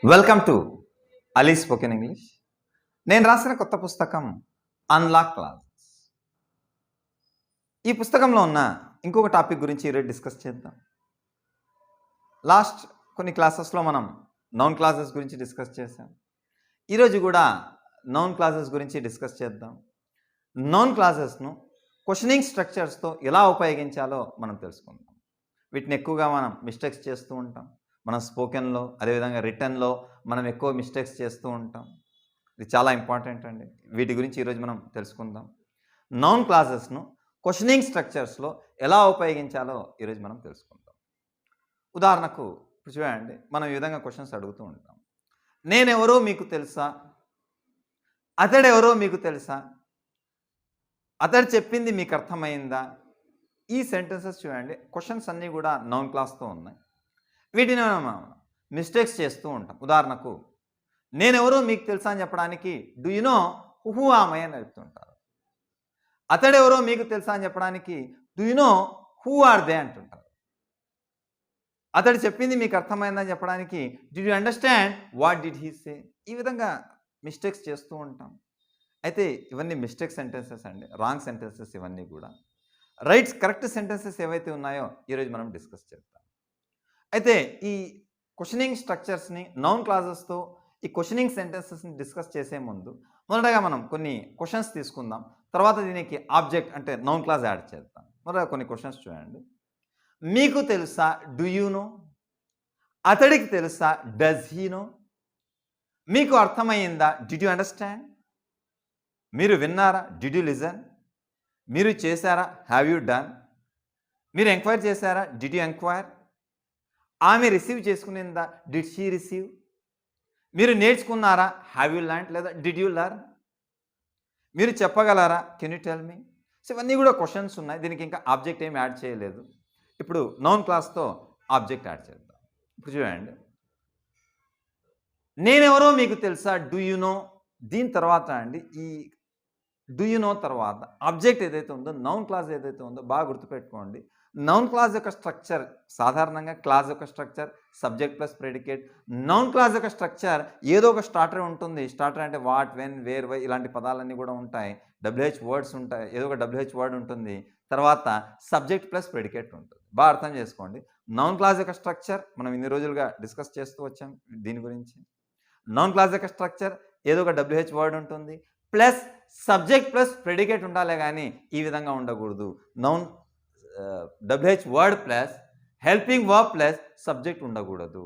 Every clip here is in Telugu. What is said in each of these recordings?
Welcome to Ali spoken English. నేను రాసిన కొత్త పుస్తకం అన్లాక్ క్లాసెస్. ఈ పుస్తకంలో ఉన్న ఇంకొక టాపిక్ గురించి ఈరోజు డిస్కస్ చేద్దాం. లాస్ట్ కొన్ని క్లాసెస్లో మనం నౌన్ క్లాసెస్ గురించి డిస్కస్ చేసాం. ఈరోజు కూడా నౌన్ క్లాసెస్ గురించి డిస్కస్ చేద్దాం. నౌన్ క్లాసెస్ను క్వశ్చనింగ్ స్ట్రక్చర్స్తో ఎలా ఉపయోగించాలో మనం తెలుసుకుందాం. వీటిని ఎక్కువగా మనం మిస్టేక్స్ చేస్తూ ఉంటాం. మనం స్పోకెన్లో అదేవిధంగా రిటర్న్లో మనం ఎక్కువ మిస్టేక్స్ చేస్తూ ఉంటాం. ఇది చాలా ఇంపార్టెంట్ అండి. వీటి గురించి ఈరోజు మనం తెలుసుకుందాం. నౌన్ క్లాసెస్ను క్వశ్చనింగ్ స్ట్రక్చర్స్లో ఎలా ఉపయోగించాలో ఈరోజు మనం తెలుసుకుందాం. ఉదాహరణకు ఇప్పుడు చూడండి, మనం ఈ విధంగా క్వశ్చన్స్ అడుగుతూ ఉంటాం. నేనెవరో మీకు తెలుసా? అతడెవరో మీకు తెలుసా? అతడు చెప్పింది మీకు అర్థమైందా? ఈ సెంటెన్సెస్ చూడండి, క్వశ్చన్స్ అన్నీ కూడా నౌన్ క్లాస్తో ఉన్నాయి. వీటిని మనం మిస్టేక్స్ చేస్తూ ఉంటాం. ఉదాహరణకు నేనెవరో మీకు తెలుసా అని చెప్పడానికి do you know who am I అని చెప్తుంటారు. అతడెవరో మీకు తెలుసా అని చెప్పడానికి do you know who are they అంటుంటారు. అతడు చెప్పింది మీకు అర్థమైందని చెప్పడానికి did you understand what did he say? ఈ విధంగా మిస్టేక్స్ చేస్తూ ఉంటాం. అయితే ఇవన్నీ మిస్టేక్ సెంటెన్సెస్ అండి, రాంగ్ సెంటెన్సెస్ ఇవన్నీ కూడా. కరెక్ట్ సెంటెన్సెస్ ఏవైతే ఉన్నాయో ఈరోజు మనం డిస్కస్ చేద్దాం. అయితే ఈ క్వశ్చనింగ్ స్ట్రక్చర్స్ని నౌన్ క్లాసెస్తో ఈ క్వశ్చనింగ్ సెంటెన్సెస్ని డిస్కస్ చేసే ముందు మొదటగా మనం కొన్ని క్వశ్చన్స్ తీసుకుందాం. తర్వాత దీనికి ఆబ్జెక్ట్ అంటే నౌన్ క్లాస్ యాడ్ చేద్దాం. మొదటగా కొన్ని క్వశ్చన్స్ చూడండి. మీకు తెలుసా? Do you know? అతడికి తెలుసా? Does he know? మీకు అర్థమైందా? Did you understand? మీరు విన్నారా? Did you listen? మీరు చేశారా? Have you done? మీరు ఎంక్వైరీ చేశారా? Did you enquire? ఆమె రిసీవ్ చేసుకునిందా? Did she receive? మీరు నేర్చుకున్నారా? హ్యావ్ యూ లర్న్ లేదా డిడ్ యూ లర్న్? మీరు చెప్పగలరా? Can you tell me? So ఇవన్నీ కూడా క్వశ్చన్స్ ఉన్నాయి. దీనికి ఇంకా ఆబ్జెక్ట్ ఏమి యాడ్ చేయలేదు. ఇప్పుడు నౌన్ క్లాస్తో ఆబ్జెక్ట్ యాడ్ చేద్దాం. ఇప్పుడు చూడండి, నేనెవరో మీకు తెలుసా? Do you no? దీని తర్వాత అండి ఈ డూ యూ నో తర్వాత ఆబ్జెక్ట్ ఏదైతే ఉందో, నౌన్ క్లాస్ ఏదైతే ఉందో బాగా గుర్తుపెట్టుకోండి. నౌన్ క్లాస్ యొక్క స్ట్రక్చర్ సాధారణంగా క్లాస్ యొక్క structure subject plus predicate. Noun clause యొక్క స్ట్రక్చర్ ఏదో ఒక స్టార్టర్ ఉంటుంది. స్టార్టర్ అంటే వాట్, వెన్, వేర్, వై ఇలాంటి పదాలన్నీ కూడా ఉంటాయి. డబ్ల్యూహెచ్ వర్డ్స్ ఉంటాయి, ఏదో ఒక డబ్ల్యూహెచ్ వర్డ్ ఉంటుంది. తర్వాత సబ్జెక్ట్ ప్లస్ ప్రెడికేట్ ఉంటుంది. బాగా అర్థం చేసుకోండి. నౌన్ క్లాస్ యొక్క స్ట్రక్చర్ మనం ఇన్ని రోజులుగా డిస్కస్ చేస్తూ వచ్చాం. దీని గురించి నౌన్ క్లాస్ యొక్క స్ట్రక్చర్ ఏదో ఒక డబ్ల్యూహెచ్ వర్డ్ ఉంటుంది ప్లస్ సబ్జెక్ట్ ప్లస్ ప్రెడికేట్ ఉండాలి, కానీ ఈ విధంగా ఉండకూడదు. Noun WH word plus helping verb plus subject ఉండకూడదు.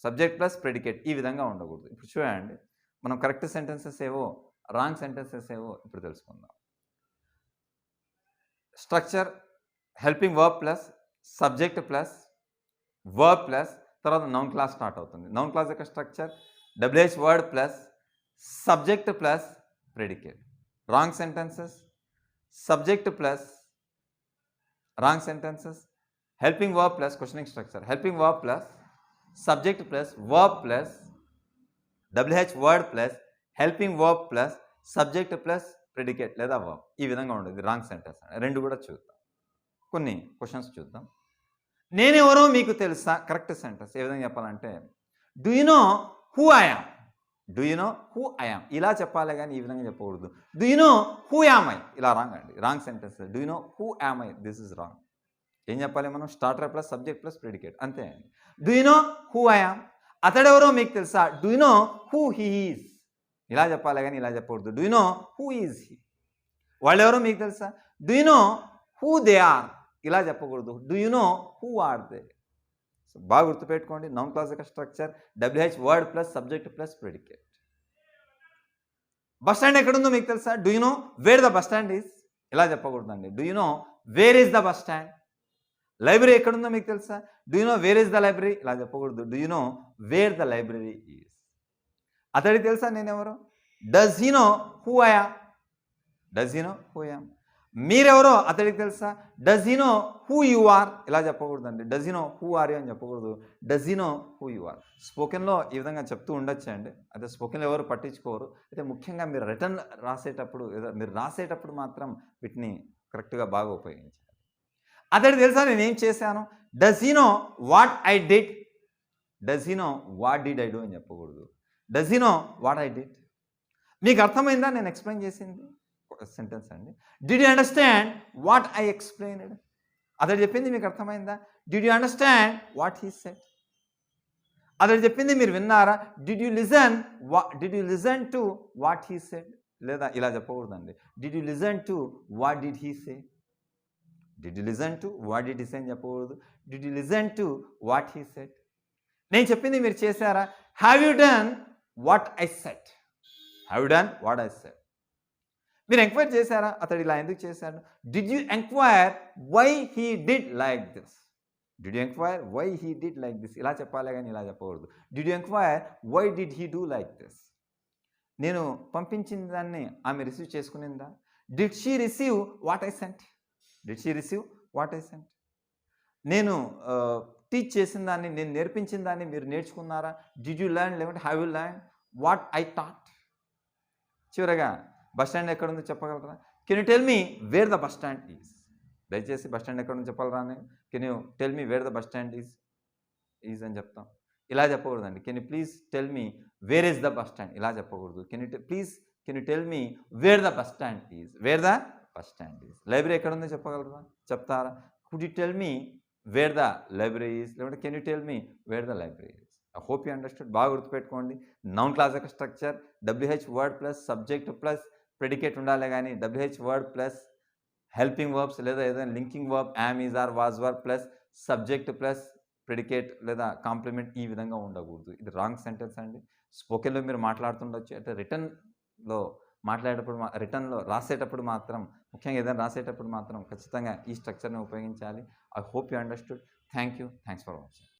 సబ్జెక్ట్ ప్లస్ ప్రెడికేట్ ఈ విధంగా ఉండకూడదు. ఇప్పుడు చూడండి, మనం కరెక్ట్ సెంటెన్సెస్ ఏవో రాంగ్ సెంటెన్సెస్ ఏవో ఇప్పుడు తెలుసుకుందాం. Structure helping verb plus subject plus verb plus తర్వాత నౌన్ క్లాస్ స్టార్ట్ అవుతుంది. నౌన్ క్లాస్ యొక్క structure WH word plus subject plus predicate. Wrong sentences subject plus wrong sentences helping verb plus questioning structure helping verb plus subject plus verb plus WH word plus helping verb plus subject plus predicate లేదా వర్బ్. ఈ విధంగా ఉండేది రాంగ్ సెంటెన్స్. రెండు కూడా చూద్దాం. కొన్ని క్వశ్చన్స్ చూద్దాం. నేనెవరో మీకు తెలుసా? కరెక్ట్ సెంటెన్స్ ఏ విధంగా చెప్పాలంటే do you know who I am? Do you know who I am ఇలా చెప్పాలి, కానీ ఈ విధంగా చెప్పకూడదు. Do you know who am I? ఇలా రాంగ్ అండి, wrong sentence. Do you know who am I, this is wrong. ఏం చెప్పాలి మనం? Starter plus subject plus predicate అంతే అండి. Do you know who I am? అతడెవరో మీకు తెలుసా? Do you know who he is? ఇలా చెప్పాలి, కానీ ఇలా చెప్పకూడదు. Do you know who is he? వాళ్ళెవరో మీకు తెలుసా? Do you know who they are? ఇలా చెప్పకూడదు. Do you know who are they? So బాగా గుర్తుపెట్టుకోండి. నౌన్ క్లాస్ యొక్క structure WH word plus subject plus predicate. Bus stand ఎక్కడుందో మీకు తెలుసా? Do you know where the bus stand is? ఇలా చెప్పకూడదండి. Do you know where is the bus stand? Library ఎక్కడుందో మీకు తెలుసా? Do you know where is the library? ఇలా చెప్పకూడదు. Do you know where the library is? అతడికి తెలుసా నేనెవరో? Does he know who I am? Does he know who I am? మీరెవరో అతడికి తెలుసా? Does he know who you are? ఇలా చెప్పకూడదండి. Does he know who are you అని చెప్పకూడదు. Does he know who you are? స్పోకెన్లో ఈ విధంగా చెప్తూ ఉండొచ్చు అండి. అయితే స్పోకెన్లో ఎవరు పట్టించుకోరు. అయితే ముఖ్యంగా మీరు రిటర్న్ రాసేటప్పుడు మీరు రాసేటప్పుడు మాత్రం వీటిని కరెక్ట్గా బాగా ఉపయోగించాలి. అతడికి తెలుసా నేనేం చేశాను? Does he know what I did? Does he know what did I do అని చెప్పకూడదు. Does he know what I did. మీకు అర్థమైందా నేను ఎక్స్ప్లెయిన్ చేసింది? సెంటెన్స్ అండి. Did you understand what I explained? అతడు చెప్పింది మీకు అర్థమైందా? Did you understand what he said? అతడు చెప్పింది మీరు విన్నారా? Did you listen to what he said? లేదా ఇలా చెప్పకూడదండి. Did you listen to what did he say? Did you listen to what did he say అని చెప్పకూడదు. Did you listen to what he said? నేను చెప్పింది మీరు చేశారా? Have you done what I said? Have you done what I said? మీరు ఎంక్వైర్ చేశారా? అతడు ఇలా ఎందుకు చేశాడు? Did you enquire why he did like this? Did you enquire why he did like this? ఇలా చెప్పాలి కానీ ఇలా చెప్పకూడదు. Did you enquire why did he do like this? నేను పంపించిన దాన్ని ఆమె రిసీవ్ చేసుకునిందా? Did she receive what I sent? Did she receive what I sent? నేను టీచ్ చేసిన దాన్ని, నేను నేర్పించిన దాన్ని మీరు నేర్చుకున్నారా? డిడ్ యూ లెర్న్ లేకుంటే have you learn what I taught? చివరగా బస్ స్టాండ్ ఎక్కడుందో చెప్పగలరా? Can you tell me where the bus stand is? దయచేసి బస్ స్టాండ్ ఎక్కడుందో చెప్పగలరా అని. Can you tell me where the bus stand is అని చెప్తాం. ఇలా చెప్పకూడదండి. Can you please tell me where is the bus stand? ఇలా చెప్పకూడదు. Can you tell me where the bus stand is? Where the bus stand is. Library ఎక్కడుందో చెప్పగలరా? చెప్తారా? Could you tell me where the library is? లేకుంటే can you tell me where the library is? I hope you understood. బాగా గుర్తుపెట్టుకోండి. నౌన్ క్లాస్ యొక్క structure WH word plus subject plus predicate ఉండాలి కానీ WH word plus helping verbs లేదా ఏదైనా linking verb am, is, are, was verb plus subject plus predicate లేదా కాంప్లిమెంట్ ఈ విధంగా ఉండకూడదు. ఇది రాంగ్ సెంటెన్స్ అండి. స్పోకెన్లో మీరు మాట్లాడుతుండొచ్చు. అంటే రిటర్న్లో మాట్లాడేటప్పుడు, రిటర్న్లో రాసేటప్పుడు మాత్రం, ముఖ్యంగా ఏదైనా రాసేటప్పుడు మాత్రం ఖచ్చితంగా ఈ స్ట్రక్చర్ని ఉపయోగించాలి. I hope you understood. Thank you. Thanks for watching.